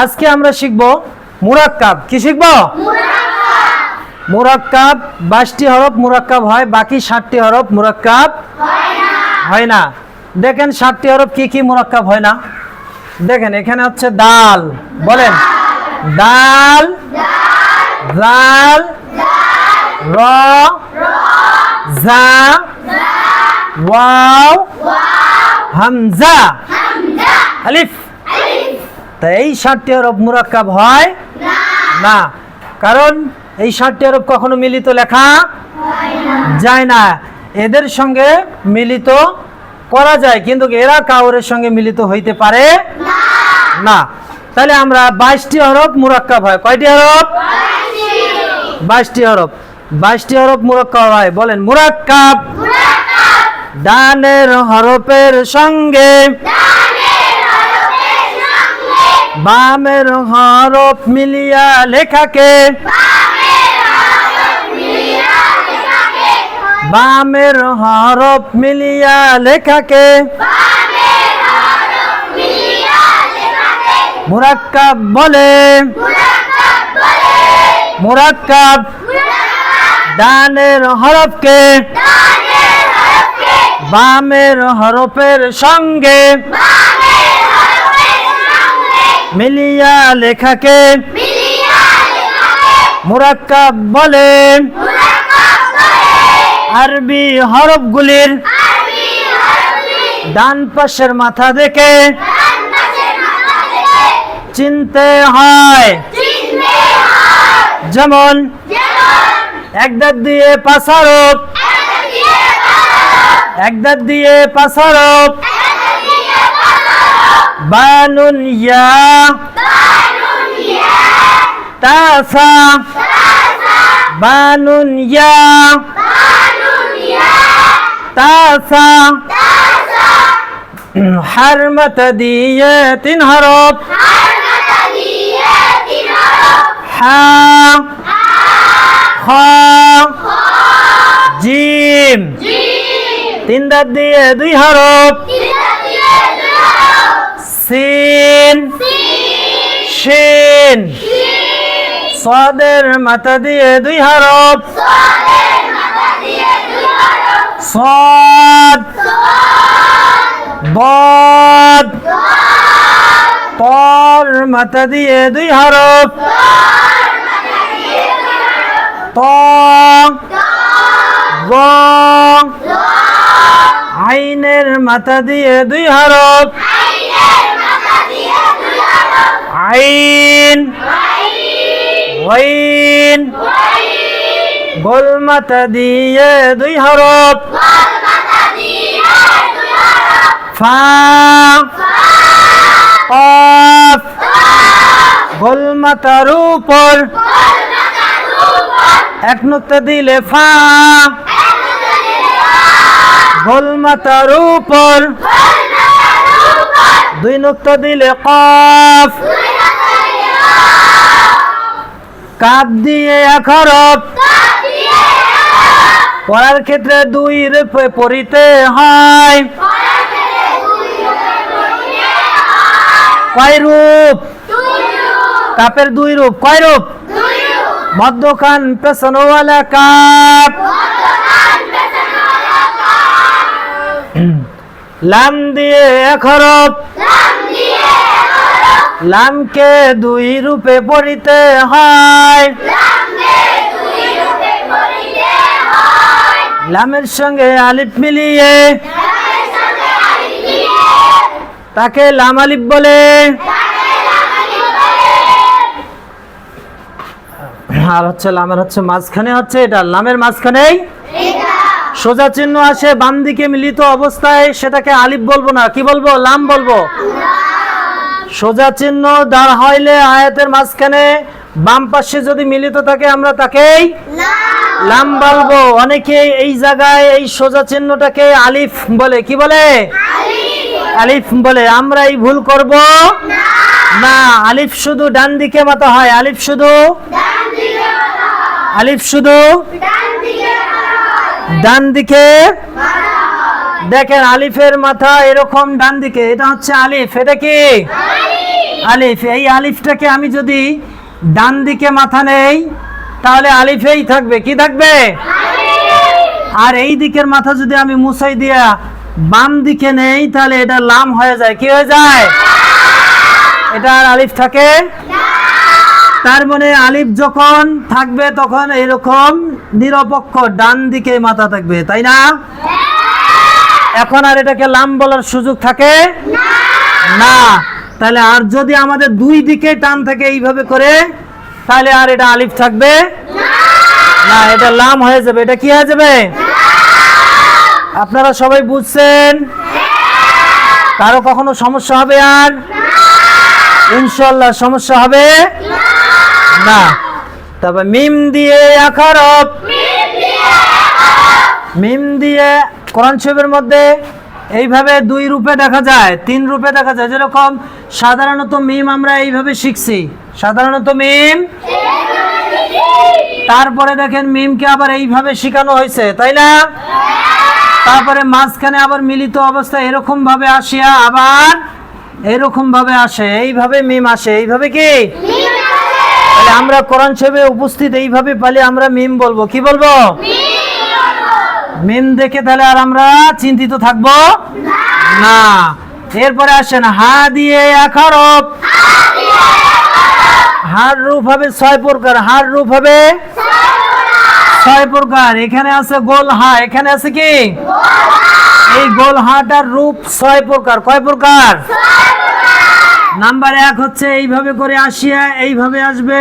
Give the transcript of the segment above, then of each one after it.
আজকে আমরা শিখব মুরাক্কাব। কি শিখব? মুরাক্কাব। 22টি হরফ মুরাক্কাব হয়, বাকি 60টি হরফ মুরাক্কাব হয় না। দেখেন 60টি হরফ কি কি মুরাক্কাব হয় না। দেখেন এখানে হচ্ছে দাল, বলেন দাল, জাল, র, জা, ওয়াও, হামজা, আলিফ। তা এই 60টি হরফ মুরাক্কাব হয় না, কারণ এই 60টি হরফ কখনো মিলিত লেখা যায় না। এদের সঙ্গে মিলিত করা যায়, কিন্তু এরা কাউরের সঙ্গে মিলিত হইতে পারে না। তাহলে আমরা 22টি হরফ মুরাক্কাব হয়। কয়টি হরফ? 22টি হরফ। 22টি হরফ মুরাক্কাব হয়। বলেন মুরাক্কাব। ডানের হরফের সঙ্গে বামের হরফ মিলিয়া লেখাকে বামের হরফ মিলিয়া লেখাকে মুরাক্কাব বলে। মুরাক্কাব। ডানের হরফকে বামের হরফের সঙ্গে মিলিয়া লেখাকে মুরাক্কাব বলে। আরবি হরফগুলির ডান পাশের মাথা দেখে চিনতে হয়। যেমন এক দাঁত দিয়ে 5 হরফ, এক দাঁত দিয়ে 5 হরফ। বানুন ইয়া তাসা, বানুন ইয়া তাসা। হারমত দিয়ে 3 হরফ, হা, খ, জিম। 3 দাঁত দিয়ে 2 হরফ, সিন, শিন। সাদের মাথা দিয়ে 2 হরফ, সাদ, বদ। তর মাথা দিয়ে 2 হরফ, ত, গ। আইনের মাথা দিয়ে 2 হরফ, আইন, ওয়াইন। গোল মাথা দিয়ে 2 হরফ, ফা, কফ। গোল মাথার উপর 1 নুক্তা দিলে ফা, গোল মাথার উপর 2 নুক্তা দিলে কফ। কাপ দিয়ে 1 হরফ, পড়ার ক্ষেত্রে 2 রূপে পড়িতে হয়। কয় রূপ? কাপের 2 রূপ। কয় রূপ? মধ্যখান পেছনওয়ালা কাপ। লাম দিয়ে 1 হরফ, লামকে 2 রূপে পড়িতে হয়। লামের সঙ্গে আলিফ মিলিয়ে তাকে লাম আলিফ বলে। আর হচ্ছে লামের হচ্ছে মাঝখানে হচ্ছে এটা, লামের মাঝখানেই সোজা চিহ্ন আসে বাম দিকে মিলিত অবস্থায়, সেটাকে আলিফ বলবো না, কি বলবো? লাম বলবো। সোজা চিহ্ন দাঁড় হইলে আয়াতের মাঝখানে বাম পাশে যদি মিলিত থাকে আমরা তাকেই লাম বলবো। অনেকে এই জায়গায় এই সোজা চিহ্নটাকে আলিফ বলে। কি বলে? আলিফ বলে। আমরা এই ভুল করব না। আলিফ শুধু ডান দিকে মাথা হয়। আলিফ শুধু ডান দিকে। দেখেন আলিফের মাথা এরকম ডান দিকে, এটা হচ্ছে আলিফ। এটা কি? আলিফ। এই আলিফটাকে আমি যদি ডান দিকে মাথা নেই তাহলে আলিফেই থাকবে, কি থাকবে? আর এই দিকের মাথা যদি আমি মুছাই দিয়া বাম দিকে নেই তাহলে এটা লাম হয়ে যায়, কি হয়ে যায়? এটা আর আলিফ থাকে। তার মানে আলিফ যখন থাকবে তখন এরকম নিরপেক্ষ ডান দিকে মাথা থাকবে, তাই না? এখন আর এটাকে লাম বলার সুযোগ থাকে না। তাহলে আর যদি আমাদের দুই দিকে টান থাকে এইভাবে করে তাহলে আর এটা আলিফ থাকবে না, এটা লাম হয়ে যাবে। এটা কি হয়ে যাবে? আপনারা সবাই বুঝছেন? কারো কখনো সমস্যা হবে? আর ইনশাআল্লাহ সমস্যা হবে না। তবে মিম দিয়ে আকারব, মিম দিয়ে কোরআন শরীফের মধ্যে এইভাবে দুই রূপে দেখা যায়, তিন রূপে দেখা যায়। যেরকম সাধারণত মিম আমরা এইভাবে শিখছি, সাধারণত মিম, তারপরে দেখেন মিমকে আবার এইভাবে শেখানো হয়েছে, তাই না? তারপরে মাঝখানে আবার মিলিত অবস্থা এরকম ভাবে আসিয়া আবার এরকম ভাবে আসে, এইভাবে মিম আসে। এইভাবে কি তাহলে আমরা কোরআন শরীফে উপস্থিত এইভাবে পালে আমরা মিম বলবো, কি বলবো? মিম দেখে তাহলে আর আমরা চিন্তিত থাকবো না। এরপরে আসেন হা দিয়ে আকারব। হার রূপ হবে 6 প্রকার, হার রূপ হবে 6 প্রকার। এখানে আছে গোল হা, এখানে আছে কি এই গোল হাটার রূপ 6 প্রকার। কয় প্রকার? নাম্বার 1 হচ্ছে এইভাবে করে আসিয়া এইভাবে আসবে,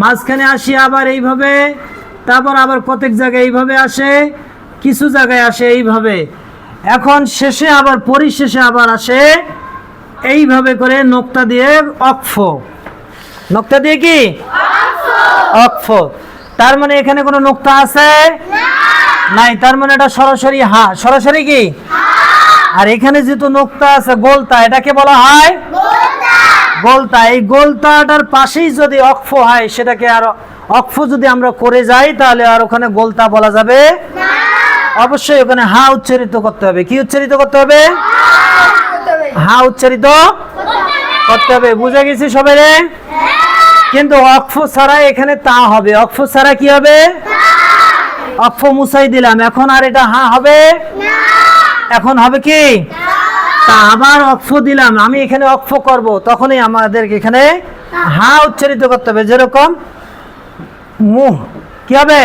মাঝখানে আসিয়া আবার এইভাবে, তারপর আবার কতক জায়গায় এইভাবে আসে, কিছু জায়গায় আসে এইভাবে, এখন শেষে আবার পরিশেষে আবার আসে এইভাবে করে নোক্তা দিয়ে অক্ফ। নোক্তা দিয়ে কি অক্ফ। তার মানে এখানে কোনো নোক্তা আছে নাই, তার মানে এটা সরাসরি হা, সরাসরি কি। আর এখানে যেহেতু নোক্তা আছে গোলতা, এটাকে বলা হয় গোলতা। এই গোলতাটার পাশেই যদি অক্ফ হয় সেটাকে আর অক্ফ যদি আমরা করে যাই তাহলে আর ওখানে গোলতা বলা যাবে না। অবশ্যই ওখানে হা উচ্চারিত করতে হবে। কি উচ্চারিত করতে হবে? হা উচ্চারিত করতে হবে। বুঝে গেছি সবাই রে? কিন্তু অক্ফ ছাড়া এখানে তা হবে। অক্ফ ছাড়া কি হবে? অক্ফ মুছাই দিলাম, এখন আর এটা হা হবে না। এখন হবে কি তা। আবার অক্ফ দিলাম, আমি এখানে অক্ফ করব, তখনই আমাদের এখানে হা উচ্চারিত করতে হবে। যেরকম মুহ, কি হবে?